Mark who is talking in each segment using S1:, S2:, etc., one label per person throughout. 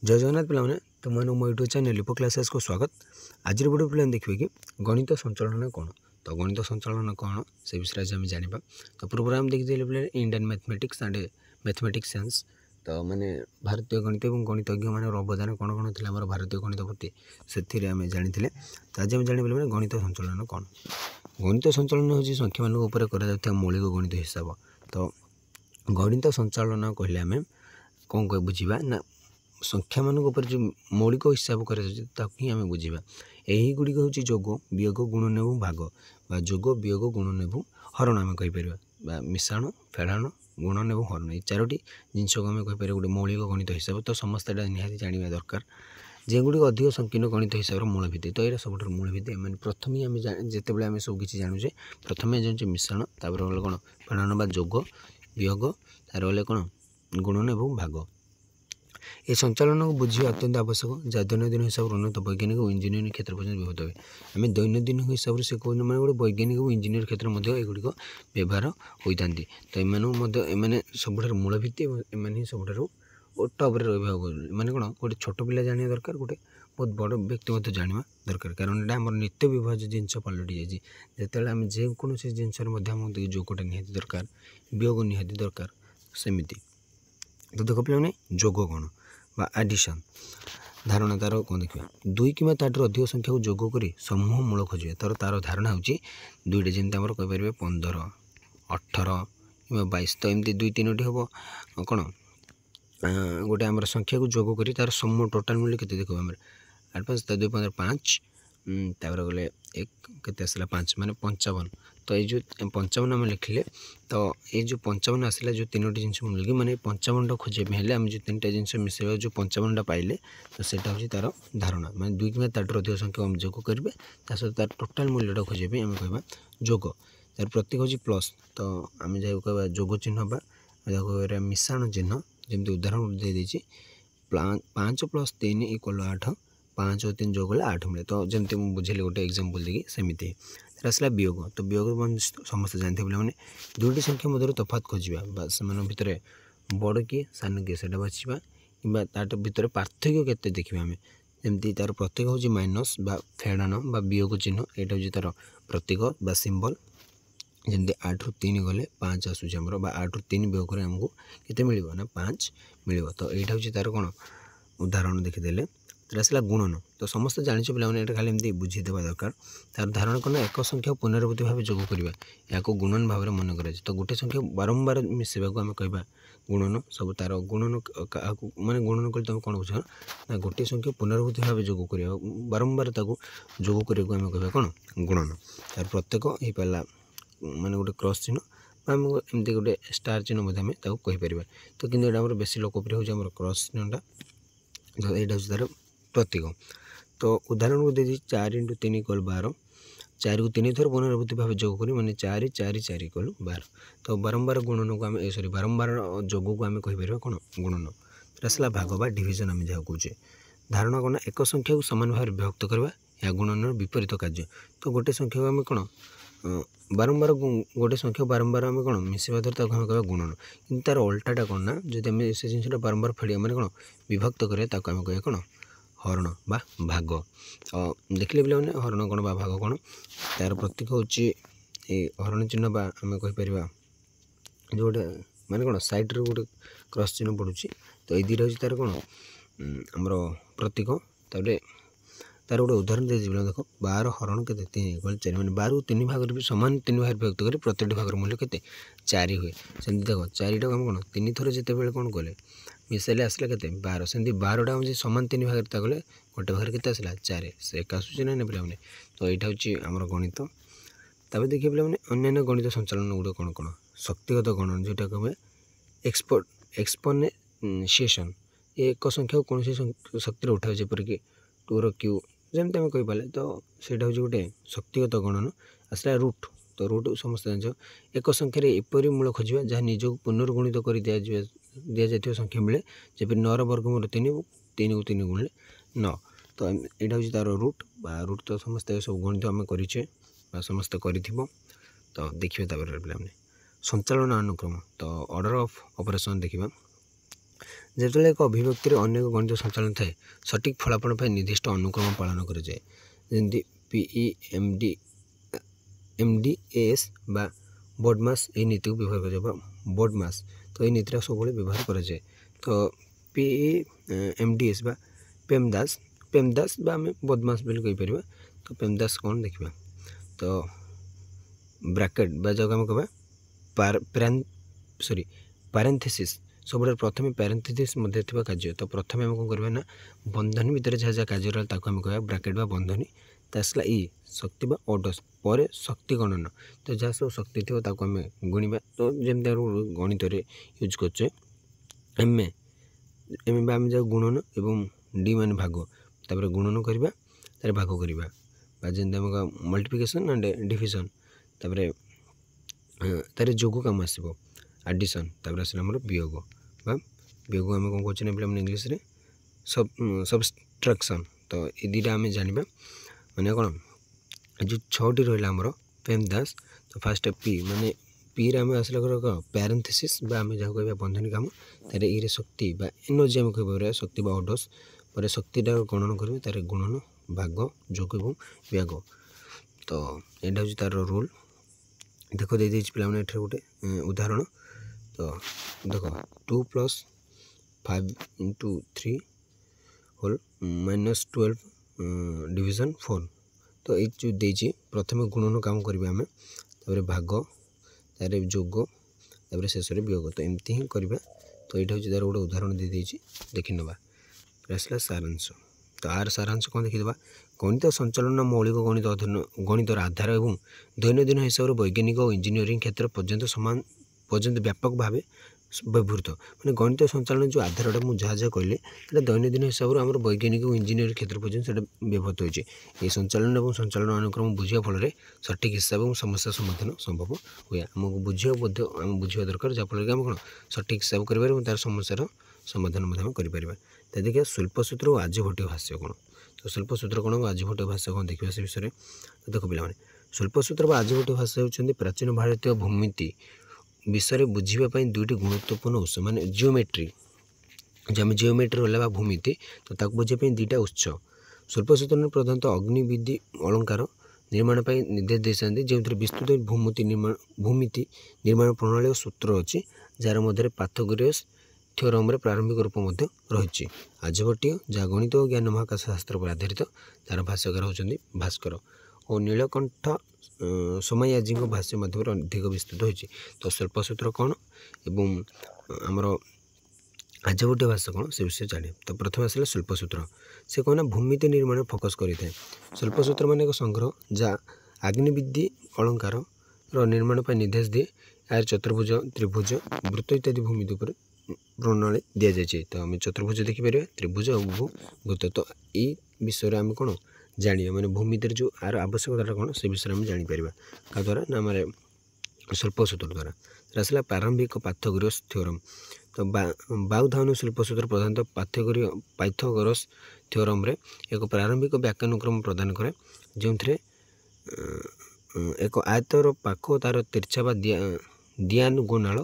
S1: जय जगन्नाथ पे तुम मो यूट्यूब चैनल लिपो क्लासेस को स्वागत। आज वीडियो पे देखिए कि गणित संचालन कौन। तो गणित संचालन कौन से विषय आज आम जाना। तो पूर्व आम देखिए पे Indian mathematics and mathematics science. तो माने भारतीय गणित और गणितज्ञ मान अवदान कौन कौन थी आम भारतीय गणित प्रति से आम जानी। तो आज आम जाना गणित संचालन कौन। गणित संचालन हूँ संख्या मान मौलिक गणित हिसाब। तो गणित संचालन कहले आम कौन कह बुझा ना संख्या मान जो मौलिक हिसाब कर आम बुझा। यही गुड़िक हूँ जोग वियोग गुणन एवं भाग बा जोग वियोग गुणन एवं हरण आम कहीपर मिश्रण फेड़ाण गुणन एवं हरण ये चारोटी जिनस को आम कहीपर गोटे मौलिक गणित हिसाब। तो समस्त निहाती जाना दरकार जेगुड़ी अधिक संकीर्ण गणित हिसाब से मूलभित्ति। तो ये सब मूलभित्ति मैंने प्रथम ही आम जिते आम सब किसी जानुचे प्रथम जानूँ मिश्रण तापर गले कौन फेड़ाण बा जोग वियोग तार गले कौन गुणन एवं भाग। ये संचालन को बुझा अत्यंत आवश्यक जहाँ दैनन्दिन हिसाब से उन्नत वैज्ञानिक और इंजीनियरिंग क्षेत्र पर्यटन व्यवहार हुए। आम दैनन्दिन हिसाब से कहते मैंने गोटे वैज्ञानिक और इंजीनियर क्षेत्र में यगुड़िक व्यवहार होता। तो एम सब मूलभित्ति एम सब टप्रे रहा माने कौन गोटे छोट पिला जाना दरकार गोटे बहुत बड़ व्यक्ति जाना दरकार कारण यहाँ आम नित्य विभाज्य जिनस पलटि जाए जिते आम जेकोसी जिनस जोगटा निहाती दरकार वियोग निहाती दरकार सेमती। तो देख पे जोग कौन बा एडिशन धारणा तार कौन देखा दुई कि ताठू अधिक संख्या को जोग कर समूह मूल खोजे तार धारणा हूँ दुईटा जमी आम कहीपर 15 18 कि 22। तो एमती दुई तीनो हम कौन गोटे आम संख्या को जोग कर तार समूह टोटाल मूल्य केते देखो आम 8 5 2 15 5 तापर गले एक केते आसला 5 माने 55। तो ये जो 55 आम लिखिले तो ये जो 55 आसला जो तीनोटी जिनस मिलकर माने 55 खोजे आम जो 3टा जिनस मिसेगा जो 55 पाइले तो सेटा हूँ तार धारणा माने दुई कि ताठू अधिक संख्या आम जोग करेंगे सहित तार टोटाल मूल्यटा खोजे आम कह जोग तार प्रतीक हूँ प्लस। तो आम जहाँ कह जोग चिन्ह बा कह मिश्रण चिन्ह जमी उदाहरण दे देती 5 + 3 = 8 5 और 3 जोग 8 मिले। तो जमी मुझे बुझेली गोटे एग्जांपल देखिए सेमती आसला वियोग। तो वियोग समस्त जानते पे दुईटी संख्या मध्य तफात खोजा से भितर बड़ किए सान किए से बाछा कि तार भितर पार्थक्य केते देखा आम जमी तार प्रतीक हूँ माइनस बा फेड़ाण बा वियोग चिन्ह यहाँ हूँ तार प्रतीक बा सिंबल जमी 8 ରୁ 3 गले 5 आसूर बा 8 ରୁ 3 वियोग आमको केते मिल ना 5 मिल। तो यहाँ हूँ तार कौन उदाहरण देखीदे आसला गुणन। तो समस्त जानी पे खाली एमती बुझीदेवा दरकार तार धारणा कौन एक संख्या पुनरावृत्ति भाव जोग करवा या गुणन भाव में मन कर। तो गोटे संख्या बारंबार मिसेबा आम कह गुणन सब तार गुणन माने गुणन कर तुम कौन बुझ ना गोटे संख्या पुनरावृत्ति भाव जोग करवा बारंबार जोग करने आम कह कौन गुणन। तार प्रत्येक हो पाला माने गोटे क्रॉस चिन्ह आम एमती गोटे स्टार चिन्ह आम कहीपर। तो कि बेसी लोकप्रिय हो क्रॉस चिन्हटा। तो यहाँ तार प्रतीक। तो उदाहरण को दे 4 × 3 = 12 4 को 3 थर पुनरावृत्ति भाव जोग करी माने 4 4 4 = 12। तो बारंबार गुणन को आम सॉरी बारंबार जोग को आम कहीपर कौन गुणन। आसला भाग बा डिविजन आम जहाँ कहे धारणा कौन एक संख्या को सामान भाव विभक्त करवा या गुणन विपरीत कार्य। तो गोटे संख्या को आम कौन बारंबार गोटे संख्या बारंबार आम कौन मिसेवा द्वारा आम कह गुणन कि तार उल्टाटा कौन ना जब आम से जिनसा बारंबार फेड़िया मैंने कौन विभक्त करें आम कह कौन हरण बा भाग। देखिले पे हरण कौन बा भाग कौन तार प्रतीक हूँ हरण चिन्ह बा आम कहीपर जो गोटे माने कौन साइड्रे गोटे क्रॉस चिन्ह पड़ू। तो ये दुईटा हूँ तार कौन आमर प्रतीक तार गोटे उदाहरण दे देख 12 हरण के 3 = 4 मैंने 12 को 3 भाग भी सामान 3 भाग विभक्त कर प्रत्येक भाग मूल्य के 4 हुए। सेमती देख 4टा आम कौन 3 थर जिते कौन कले मिसाइले आसला के 12 सेमती 12टा हूँ सामान 3 भाग गले गोटे भाग के आसला 4 से एक आसूँ ना पे। तो यहाँ हूँ आमर गणित। तब देखिए पे अन्य गणित संचालन गुड़ कौन कौन शक्तिगत गणन जोटा कहे एक्सपोनेंशिएशन ये एक संख्या कौन शक्ति उठाए जपरिक 2 क्यू जमी आम कहीपर। तो सहीटा हूँ गोटे शक्तिगत गणन आसला रुट। तो रुट समस्त जान एक संख्यार एपरी मूल खोजा जहाँ निजक पुनर्गुणित कर दि जाती संख्या मिले जब 9 ର वर्गमूल 3 3 को 3 गुणिले 9। तो यहाँ हूँ तार रुट बा रुट। तो समस्त सब गणित आम करे समस्त कर। तो देखिए पे संचालन अनुक्रम। तो ऑर्डर ऑफ ऑपरेशन देखा ଯେତେବେଳେ ଏକ ଅଭିବ୍ୟକ୍ତିରେ ଅନେକ ଗଣିତ ସଞ୍ଚାଳନ ଥାଏ ସଠିକ୍ ଫଳାଫଳ ପାଇଁ ନିର୍ଦ୍ଦିଷ୍ଟ ଅନୁକ୍ରମ ପାଳନ କରାଯାଏ। ଯେମିତି PEMDAS ବା ବୋର୍ଡମାସ୍ ଏହି ନୀତିକୁ ବ୍ୟବହାର କରାଯାଏ ବା ବୋର୍ଡମାସ୍। ତ ଏହି ନୀତିଟା ସବୁବେଳେ ବ୍ୟବହାର କରାଯାଏ। ତ PEMDAS ବା PEMDAS ବା ଆମେ ବୋର୍ଡମାସ୍ ବୋଲି କହିପାରିବା। ତ PEMDAS କ'ଣ ଦେଖିବା, ତ ବ୍ରାକେଟ୍ ବା ଯାହାକୁ ଆମେ କହିବା ପାରେନ୍ଥେସିସ୍। ସବୁବେଳେ ପ୍ରଥମେ ପ୍ୟାରେନ୍ଥେସିସ୍ ମଧ୍ୟରେ ଥିବା କାର୍ଯ୍ୟ। ତ ପ୍ରଥମେ ଆମେ କ'ଣ କରିବା ନା ବନ୍ଧନୀ ଭିତରେ ଯାହା ଯାହା କାର୍ଯ୍ୟ ରହିଲା ତାକୁ ଆମେ କହିବା ବ୍ରାକେଟ୍ ବା ବନ୍ଧନୀ। ତା ଆସିଲା ଶକ୍ତି ବା ଅଡସ୍, ପରେ ଶକ୍ତି ଗଣନ। ତ ଯାହା ସବୁ ଶକ୍ତି ଥିବ ତାକୁ ଆମେ ଗୁଣିବା। ତ ଯେମିତି ଆମେ ଗଣିତରେ ୟୁଜ୍ କରୁଛେ ଏମ୍ ବା ଆମେ ଯାହା ଗୁଣନ ଏବଂ ଡି ମାନେ ଭାଗ, ତାପରେ ଗୁଣନ କରିବା ତାପରେ ଭାଗ କରିବା, ବା ଯେମିତି ଆମେ ମଲ୍ଟିପ୍ଲିକେସନ୍ ଆଣ୍ଡ ଡିଭିଜନ୍। ତାପରେ ତାର ଯୋଗ କାମ ଆସିବ ଆଡ଼ିସନ୍। ତାପରେ ଆସିଲା ଆମର ବିୟୋଗ ବା ବିୟୋଗ ଆମେ କ'ଣ କହୁଛେ ନା ପିଲାମାନେ ଇଂଲିଶରେ ସବଷ୍ଟ୍ରାକ୍ସନ୍। ତ ଏ ଦୁଇଟା ଆମେ ଜାଣିବା। ମାନେ କ'ଣ ଏ ଯେଉଁ 6ଟି ରହିଲା ଆମର PEMDAS। ତ ଫାର୍ଷ୍ଟ ପି ମାନେ ପିରେ ଆମେ ଆସିଲା କ'ଣ ପ୍ୟାରେନ୍ଥେସିସ୍ ବା ଆମେ ଯାହାକୁ କହିବା ବନ୍ଧନୀ କାମ। ତାର ଇରେ ଶକ୍ତି ବା ଏନର୍ଜି ଆମେ କହିପାରିବା, ଶକ୍ତି ବା ଅଡସ୍। ପରେ ଶକ୍ତିଟା ଗଣନ କରିବେ, ତାର ଗୁଣନ, ଭାଗ, ଯୋଗ ଏବଂ ବିୟୋଗ। ତ ଏଇଟା ହେଉଛି ତା'ର ରୁଲ୍। ଦେଖ ଦେଇଦେଇଛି ପିଲାମାନେ ଏଠାରେ ଗୋଟେ ଉଦାହରଣ। ତ ଦେଖ 2 + 5 × 3 ହୋଲ୍ -12 ଡିଭିଜନ୍ 4। ତ ଏଇ ଯେଉଁ ଦେଇଛି ପ୍ରଥମେ ଗୁଣନ କାମ କରିବା ଆମେ, ତାପରେ ଭାଗ, ତାପରେ ଯୋଗ, ତାପରେ ଶେଷରେ ବିୟୋଗ। ତ ଏମିତି ହିଁ କରିବା। ତ ଏଇଟା ହେଉଛି ତା'ର ଗୋଟେ ଉଦାହରଣ ଦେଇଦେଇଛି, ଦେଖିନେବା। ଆସିଲା ସାରାଂଶ। ତ ଆର ସାରାଂଶ କ'ଣ ଦେଖିଦେବା। ଗଣିତ ସଞ୍ଚାଳନ ମୌଳିକ ଗଣିତ ଅଧ୍ୟୟନ, ଗଣିତର ଆଧାର ଏବଂ ଦୈନନ୍ଦିନ ହିସାବରେ ବୈଜ୍ଞାନିକ ଓ ଇଞ୍ଜିନିୟରିଂ କ୍ଷେତ୍ର ପର୍ଯ୍ୟନ୍ତ ବ୍ୟାପକ ଭାବେ ବ୍ୟବହୃତ। ମାନେ ଗଣିତ ସଞ୍ଚାଳନ ଯେଉଁ ଆଧାରଟା ମୁଁ ଯାହା ଯାହା କହିଲି ସେଇଟା ଦୈନନ୍ଦିନ ହିସାବରେ ଆମର ବୈଜ୍ଞାନିକ ଓ ଇଞ୍ଜିନିୟରିଂ କ୍ଷେତ୍ର ପର୍ଯ୍ୟନ୍ତ ସେଇଟା ବ୍ୟବହୃତ ହୋଇଛି। ଏହି ସଞ୍ଚାଳନ ଏବଂ ସଞ୍ଚାଳନ ଅନୁକ୍ରମ ବୁଝିବା ଫଳରେ ସଠିକ୍ ହିସାବ ଏବଂ ସମସ୍ୟା ସମାଧାନ ସମ୍ଭବ ହୁଏ। ଆମକୁ ଆମେ ବୁଝିବା ଦରକାର, ଯାହାଫଳରେ କି ଆମେ କ'ଣ ସଠିକ୍ ହିସାବ କରିପାରିବା ଏବଂ ତା'ର ସମସ୍ୟାର ସମାଧାନ ମଧ୍ୟ ଆମେ କରିପାରିବା। ତ ଦେଖିବା ସ୍ୱଳ୍ପସୂତ୍ର ଓ ଆର୍ଯ୍ୟଭଟ୍ଟୀୟ ଭାଷ୍ୟ କ'ଣ। ତ ସ୍ୱଳ୍ପସୂତ୍ର କ'ଣ, ଆର୍ଯ୍ୟଭଟ୍ଟୀୟ ଭାଷ୍ୟ କ'ଣ ଦେଖିବା ସେ ବିଷୟରେ। ତ ଦେଖ ପିଲାମାନେ, ସ୍ୱଳ୍ପସୂତ୍ର ବା ଆର୍ଯ୍ୟଭଟ୍ଟୀୟ ଭାଷ୍ୟ ହେଉଛନ୍ତି ପ୍ରାଚୀନ ଭାରତୀୟ ଭୂମିତି ବିଷୟରେ ବୁଝିବା ପାଇଁ ଦୁଇଟି ଗୁରୁତ୍ୱପୂର୍ଣ୍ଣ ଉତ୍ସ। ମାନେ ଜିଓମେଟ୍ରି, ଯେ ଆମେ ଜିଓମେଟ୍ରି ରହିଲା ବା ଭୂମିତି, ତ ତାକୁ ବୁଝିବା ପାଇଁ ଦୁଇଟା ଉତ୍ସ। ସ୍ୱଳ୍ପସୂତ୍ରରେ ପ୍ରଧାନତଃ ଅଗ୍ନିବିଧି ଅଳଙ୍କାର ନିର୍ମାଣ ପାଇଁ ନିର୍ଦ୍ଦେଶ ଦେଇଥାନ୍ତି, ଯେଉଁଥିରେ ବିସ୍ତୃତ ଭୂମିତି ନିର୍ମାଣ ପ୍ରଣାଳୀ ଓ ସୂତ୍ର ଅଛି, ଯାହାର ମଧ୍ୟରେ ପାଥାଗୋରାସ୍ ଥିଓରମ୍ର ପ୍ରାରମ୍ଭିକ ରୂପ ମଧ୍ୟ ରହିଛି। ଆର୍ଯ୍ୟଭଟ୍ଟୀୟ, ଯାହା ଗଣିତ ଓ ଜ୍ଞାନ ମହାକାଶ ଶାସ୍ତ୍ର ଉପରେ ଆଧାରିତ, ତା'ର ଭାଷ୍ୟକାର ହେଉଛନ୍ତି ଭାସ୍କର ଓ ନୀଳକଣ୍ଠ ସୋମାୟାଜିଙ୍କ ଭାଷ୍ୟ ମାଧ୍ୟମରେ ଅଧିକ ବିସ୍ତୃତ ହୋଇଛି। ତ ସ୍ୱଳ୍ପସୂତ୍ର କ'ଣ ଏବଂ ଆମର ଆର୍ଯ୍ୟଭଟ୍ଟୀୟ ଭାଷ୍ୟ କ'ଣ ସେ ବିଷୟରେ ଜାଣିବା। ତ ପ୍ରଥମେ ଆସିଲା ସ୍ୱଳ୍ପସୂତ୍ର। ସେ କ'ଣ ନା ଭୂମିତି ନିର୍ମାଣ ଫୋକସ୍ କରିଥାଏ। ସ୍ୱଳ୍ପସୂତ୍ର ମାନେ ଏକ ସଂଗ୍ରହ ଯାହା ଅଗ୍ନିବିଧି ଅଳଙ୍କାରର ନିର୍ମାଣ ପାଇଁ ନିର୍ଦ୍ଦେଶ ଦିଏ। ଏହାର ଚତୁର୍ଭୁଜ, ତ୍ରିଭୁଜ, ବୃତ୍ତ ଇତ୍ୟାଦି ଭୂମିତି ଉପରେ ପ୍ରଣାଳୀ ଦିଆଯାଇଛି। ତ ଆମେ ଚତୁର୍ଭୁଜ ଦେଖିପାରିବା, ତ୍ରିଭୁଜ ଆଉ ବୃତ୍ତ। ତ ଏଇ ବିଷୟରେ ଆମେ କ'ଣ ଜାଣିବା, ମାନେ ଭୂମିତିରେ ଯେଉଁ ଆର ଆବଶ୍ୟକତାଟା କ'ଣ ସେ ବିଷୟରେ ଆମେ ଜାଣିପାରିବା। କାହା ଦ୍ୱାରା ନା ଆମର ସ୍ୱଳ୍ପସୂତ୍ର ଦ୍ୱାରା। ଆସିଲା ପ୍ରାରମ୍ଭିକ ପାଥାଗୋରାସ୍ ଥିଓରମ୍। ତ ବାୟୁଧାବନ ସ୍ୱଳ୍ପସୂତ୍ର ପ୍ରଧାନତଃ ପାଇଥାଗୋରାସ୍ ଥିଓରମ୍ରେ ଏକ ପ୍ରାରମ୍ଭିକ ବ୍ୟାଖ୍ୟାନକ୍ରମ ପ୍ରଦାନ କରେ, ଯେଉଁଥିରେ ଏକ ଆୟତର ପାଖ ଓ ତା'ର ତିର୍ଚ୍ଛା ବା ଦିଆନୁଗୋନାଳ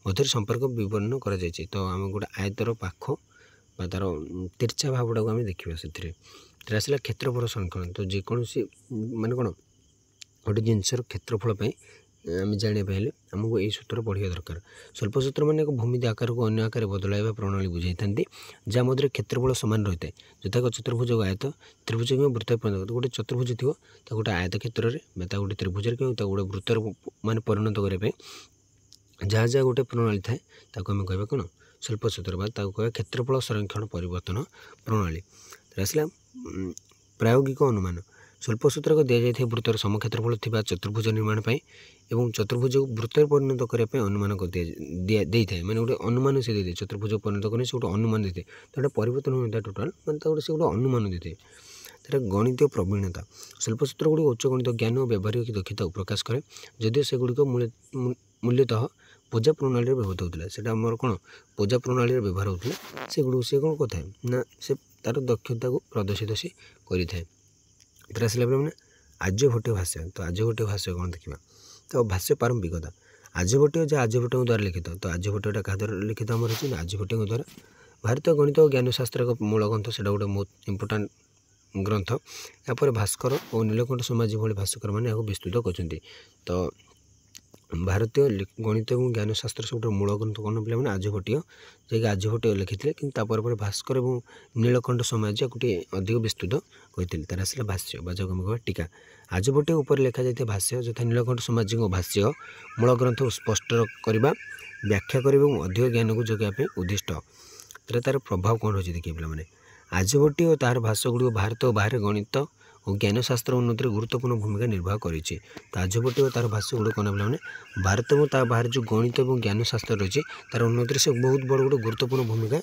S1: ମଧ୍ୟରେ ସମ୍ପର୍କ ବିବରଣ କରାଯାଇଛି। ତ ଆମେ ଗୋଟେ ଆୟତର ପାଖ ବା ତା'ର ତିର୍ଚ୍ଛା ଭାବଟାକୁ ଆମେ ଦେଖିବା ସେଥିରେ। ତା'ର ଆସିଲା କ୍ଷେତ୍ରଫଳ ସଂରକ୍ଷଣ। ତ ଯେକୌଣସି ମାନେ କ'ଣ ଗୋଟେ ଜିନିଷର କ୍ଷେତ୍ରଫଳ ପାଇଁ ଆମେ ଜାଣିବା ପାଇଁ ହେଲେ ଆମକୁ ଏହି ସୂତ୍ର ପଢ଼ିବା ଦରକାର। ସ୍ୱଳ୍ପସୂତ୍ର ମାନେ ଏକ ଭୂମିତି ଆକାରକୁ ଅନ୍ୟ ଆକାରରେ ବଦଳାଇବା ପ୍ରଣାଳୀ ବୁଝାଇଥାନ୍ତି, ଯାହା ମଧ୍ୟରେ କ୍ଷେତ୍ରଫଳ ସମାନ ରହିଥାଏ। ଯଥା ଚତୁର୍ଭୁଜ ଓ ଆୟତ, ତ୍ରିଭୁଜ କିମ୍ବା ବୃତ୍ତ। ଗୋଟେ ଚତୁର୍ଭୁଜ ଥିବ ତାକୁ ଗୋଟେ ଆୟତ କ୍ଷେତ୍ରରେ ବା ତାକୁ ଗୋଟେ ତ୍ରିଭୁଜରେ କିମ୍ବା ତାକୁ ଗୋଟେ ବୃତ୍ତରେ ମାନେ ପରିଣତ କରିବା ପାଇଁ ଯାହା ଯାହା ଗୋଟେ ପ୍ରଣାଳୀ ଥାଏ ତାକୁ ଆମେ କହିବା କ'ଣ ସ୍ୱଳ୍ପସୂତ୍ର, ବା ତାକୁ କହିବା କ୍ଷେତ୍ରଫଳ ସଂରକ୍ଷଣ ପରିବର୍ତ୍ତନ ପ୍ରଣାଳୀ। ଆସିଲା ପ୍ରାୟୋଗିକ ଅନୁମାନ। ସ୍ୱଳ୍ପସୂତ୍ରକ ଦିଆଯାଇଥିବା ବୃତ୍ତର ସମକ୍ଷେତ୍ରଫଳ ଥିବା ଚତୁର୍ଭୁଜ ନିର୍ମାଣ ପାଇଁ ଏବଂ ଚତୁର୍ଭୁଜକୁ ବୃତ୍ତରେ ପରିଣତ କରିବା ପାଇଁ ଅନୁମାନ ଦେଇଥାଏ। ମାନେ ଗୋଟେ ଅନୁମାନ ସେ ଦେଇଥାଏ। ଚତୁର୍ଭୁଜ ପରିଣତ କରି ସେ ଗୋଟେ ଅନୁମାନ ଦେଇଥାଏ। ତ ଏଇଟା ପରିବର୍ତ୍ତନ ହୋଇଥାଏ ଟୋଟାଲ୍, ମାନେ ତା ଗୋଟେ ସେ ଗୋଟେ ଅନୁମାନ ଦେଇଥାଏ। ତା'ର ଗଣିତୀୟ ପ୍ରବୀଣତା। ସ୍ୱଳ୍ପସୂତ୍ର ଗୁଡ଼ିକ ଉଚ୍ଚ ଗଣିତ ଜ୍ଞାନ ଓ ବ୍ୟବହାରିକ ଦକ୍ଷତାକୁ ପ୍ରକାଶ କରେ, ଯଦିଓ ସେଗୁଡ଼ିକ ମୂଲ୍ୟତଃ ପୋଜା ପ୍ରଣାଳୀରେ ବ୍ୟବହୃତ ହେଉଥିଲା। ସେଇଟା ଆମର କ'ଣ ପୋଜା ପ୍ରଣାଳୀରେ ବ୍ୟବହାର ହେଉଥିଲା। ସେଗୁଡ଼ିକୁ ସେ କ'ଣ କରିଥାଏ ନା ସେ ତା'ର ଦକ୍ଷତାକୁ ପ୍ରଦର୍ଶିତ ସେ କରିଥାଏ। ଏଥିରେ ଆସିଲା ପରେ ମାନେ ଆର୍ଯ୍ୟଭଟ୍ଟୀୟ ଭାଷ୍ୟ। ତ ଆର୍ଯ୍ୟଭଟ୍ଟୀୟ ଭାଷ୍ୟ କ'ଣ ଦେଖିବା। ତ ଭାଷ୍ୟ ପ୍ରାରମ୍ଭିକତା। आर्यभट्ट जहाँ आर्यभट्ट द्वारा लिखित तो आर्यभट्टा क्या द्वारा लिखित आम रही आर्यभट्ट द्वारा भारतीय गणित और ज्ञानशास्त्र मूल ग्रंथ से गोटे बहुत इंपोर्टाट ग्रंथ यापर भास्कर और नीलकंठ समाज भाई भास्कर मैंने विस्तृत कर तो भारतीय गणित और ज्ञानशास्त्र सब मूल ग्रंथ कौन पे आर्यभट्ट जैसे आर्यभट्ट लिखी पर भास्कर और नीलकंठ समाज गोटे अधिक विस्तृत करते तार आसला भाष्य कह टीका आर्यभट्ट उपर लिखा जाता भाष्य यथा नीलकंठ समाज भाष्य मूल ग्रंथ स्पष्ट करवा व्याख्या करने और अधिक ज्ञान को जोगाई उद्दिष्ट तार प्रभाव कौन रही देखिए पे आर्यभट्ट और तार भाष्यगुड़ भारत और बाहर गणित और ज्ञानशास्त्र उन्नति गुरुत्वपूर्ण भूमिका निर्वाह करें तो आर्यभट्ट और तार भाष्यगुड़ कौन पे भारत और तार बाहर जो गणित और ज्ञानशास्त्र रही तार उन्नति से बहुत बड़ गोटे गुरुत्वपूर्ण भूमिका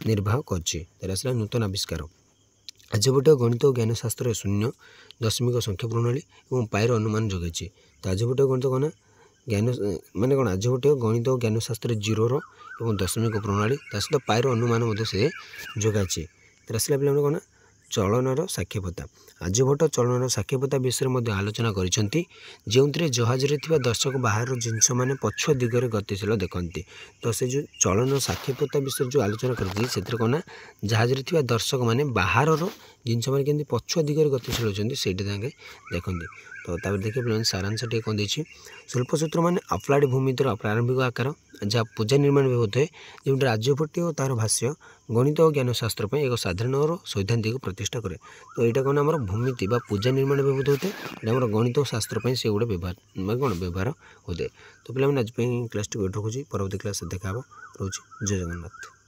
S1: निर्वाह कर नूतन आविष्कार आर्यभट्ट गणित और ज्ञानशास्त्र शून्य दशमिक संख्या प्रणाली और पायर अनुमान जोगाई तो आर्यभट्ट गणित कौन ज्ञान माने कौन आर्यभट्ट गणित और ज्ञानशास्त्र जीरोर और दशमिक प्रणाली सहित पायर अनुमान से जोगाई आसला पे कौन चलनर साक्ष्यपता आर्यभट्ट चलनर साक्ष्यपता विषय में आलोचना कर जो जहाज में दर्शक बाहर जिनस मैंने पछुआ दिगरे गतिशील देखते तो से जो चलन साक्ष्यपता विषय जो आलोचना कर कौन जहाज में दर्शक मैंने बाहर जिनस मैंने केमती पछुआ दिगरे गतिशील होती से देखते तो तापर देखिए पे सारांश टे कौन देखिए शिल्पसूत्र मैंने अप्लाइड भूमितिर प्रारंभिक आकार जहाँ पूजा निर्माण भी होता है जो आर्यभट्ट और तार भाष्य गणित और ज्ञानशास्त्र एक साधारण और सैद्धांतिक प्रतिष्ठा करे तो यहाँ कौन आम भूमिति पूजा निर्माण व्यवहृत होता है आम गणित और शास्त्र से गोटे व्यवहार कौन व्यवहार होता है तो पे आज क्लास टी रखुच्छी परवर्ती क्लास देखा रोचे जय जगन्नाथ।